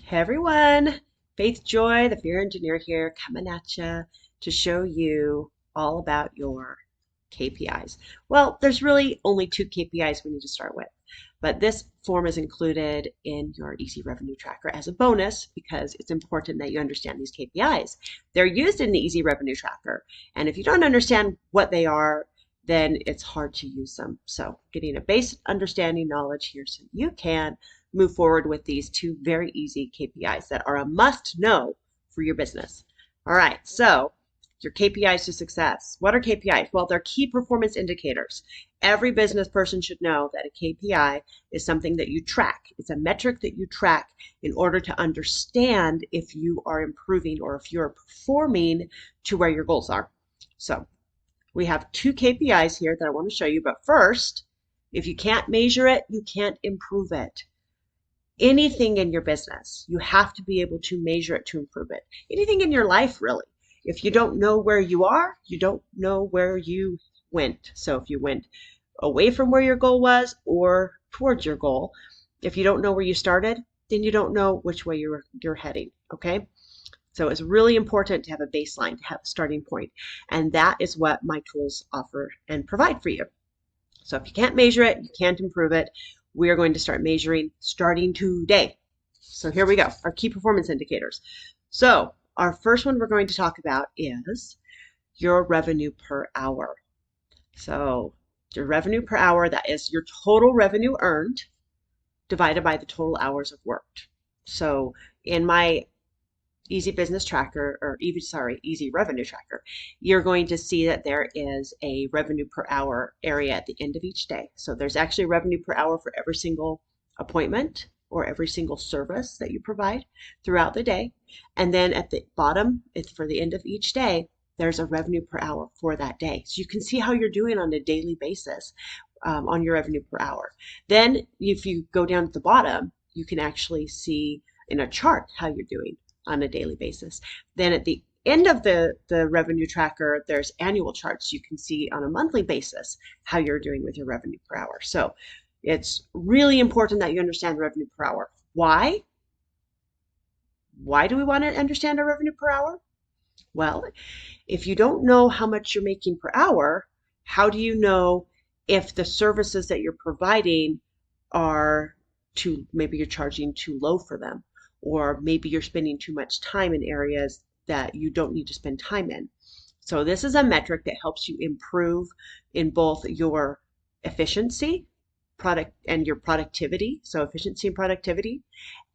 Hey everyone, Faith Joy, the Fear Engineer here, coming at you to show you all about your KPIs. Well, there's really only two KPIs we need to start with, but this form is included in your Easy Revenue Tracker as a bonus because it's important that you understand these KPIs. They're used in the Easy Revenue Tracker, and if you don't understand what they are, then it's hard to use them. So getting a base understanding knowledge here so you can move forward with these two very easy KPIs that are a must know for your business. All right, so your KPIs to success. What are KPIs? Well, they're key performance indicators. Every business person should know that a KPI is something that you track. It's a metric that you track in order to understand if you are improving or if you're performing to where your goals are. So we have two KPIs here that I want to show you, but first, if you can't measure it, you can't improve it. Anything in your business, you have to be able to measure it to improve it. Anything in your life, really. If you don't know where you are, you don't know where you went. So if you went away from where your goal was or towards your goal, if you don't know where you started, then you don't know which way you're heading, okay? So it's really important to have a baseline, to have a starting point. And that is what my tools offer and provide for you. So if you can't measure it, you can't improve it. We are going to start measuring starting today. So here we go, our key performance indicators. So our first one we're going to talk about is your revenue per hour. So your revenue per hour, that is your total revenue earned divided by the total hours of worked. So in my Easy Business Tracker, or Easy Revenue Tracker, you're going to see that there is a revenue per hour area at the end of each day. So there's actually revenue per hour for every single appointment or every single service that you provide throughout the day. And then at the bottom, it's for the end of each day, there's a revenue per hour for that day. So you can see how you're doing on a daily basis on your revenue per hour. Then if you go down at the bottom, you can actually see in a chart how you're doing on a daily basis. Then at the end of the revenue tracker, there's annual charts. You can see on a monthly basis how you're doing with your revenue per hour. So it's really important that you understand revenue per hour. Why? Why do we want to understand our revenue per hour? Well, if you don't know how much you're making per hour, how do you know if the services that you're providing are maybe you're charging too low for them? Or maybe you're spending too much time in areas that you don't need to spend time in. So this is a metric that helps you improve in both your efficiency, your productivity, so efficiency and productivity,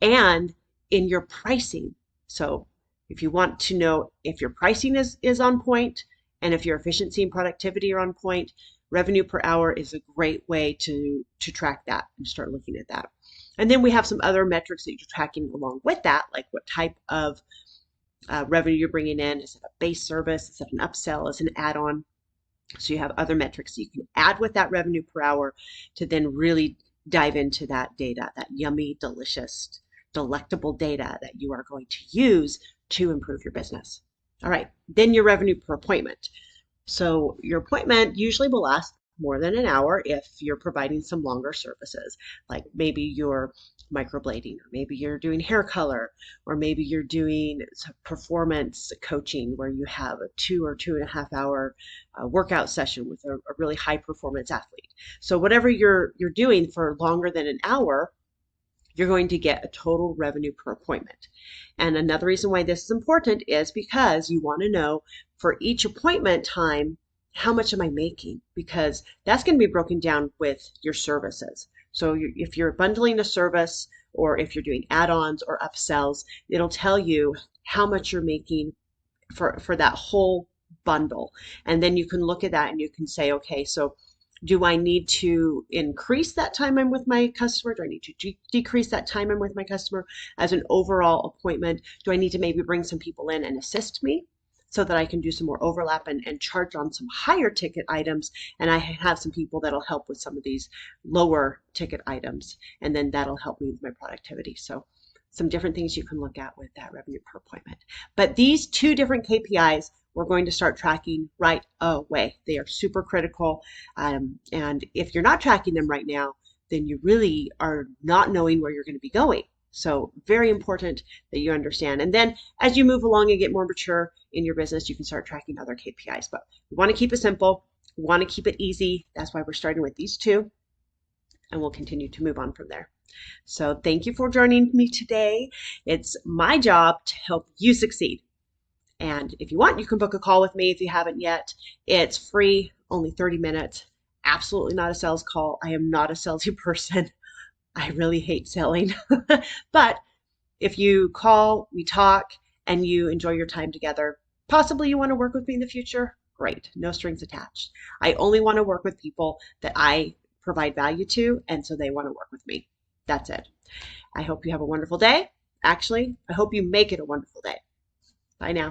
and in your pricing. So if you want to know if your pricing is on point and if your efficiency and productivity are on point, revenue per hour is a great way to track that and start looking at that. And then we have some other metrics that you're tracking along with that, like what type of revenue you're bringing in. Is it a base service? Is it an upsell? Is it an add-on? So you have other metrics you can add with that revenue per hour to then really dive into that data, that yummy, delicious, delectable data that you are going to use to improve your business. All right, then your revenue per appointment. So your appointment usually will last more than an hour if you're providing some longer services, like maybe you're microblading, or maybe you're doing hair color, or maybe you're doing performance coaching where you have a 2 or 2.5 hour workout session with a really high performance athlete. So whatever you're doing for longer than an hour, you're going to get a total revenue per appointment. And another reason why this is important is because you want to know for each appointment time, how much am I making? Because that's going to be broken down with your services. So if you're bundling a service or if you're doing add-ons or upsells, it'll tell you how much you're making for that whole bundle. And then you can look at that and you can say, okay, so do I need to increase that time I'm with my customer? Do I need to decrease that time I'm with my customer as an overall appointment? Do I need to maybe bring some people in and assist me so that I can do some more overlap and charge on some higher ticket items? And I have some people that'll help with some of these lower ticket items. And then that'll help me with my productivity. So some different things you can look at with that revenue per appointment. But these two different KPIs we're going to start tracking right away. They are super critical. And if you're not tracking them right now, then you really are not knowing where you're going to be going. So very important that you understand. And then as you move along and get more mature in your business, you can start tracking other KPIs. But we want to keep it simple. We want to keep it easy. That's why we're starting with these two, and we'll continue to move on from there. So thank you for joining me today. It's my job to help you succeed. And if you want, you can book a call with me if you haven't yet. It's free, only 30 minutes. Absolutely not a sales call. I am not a salesy person. I really hate selling. But if you call, we talk, and you enjoy your time together, possibly you want to work with me in the future, great, no strings attached. I only want to work with people that I provide value to, and so they want to work with me. That's it. I hope you have a wonderful day. Actually, I hope you make it a wonderful day. Bye now.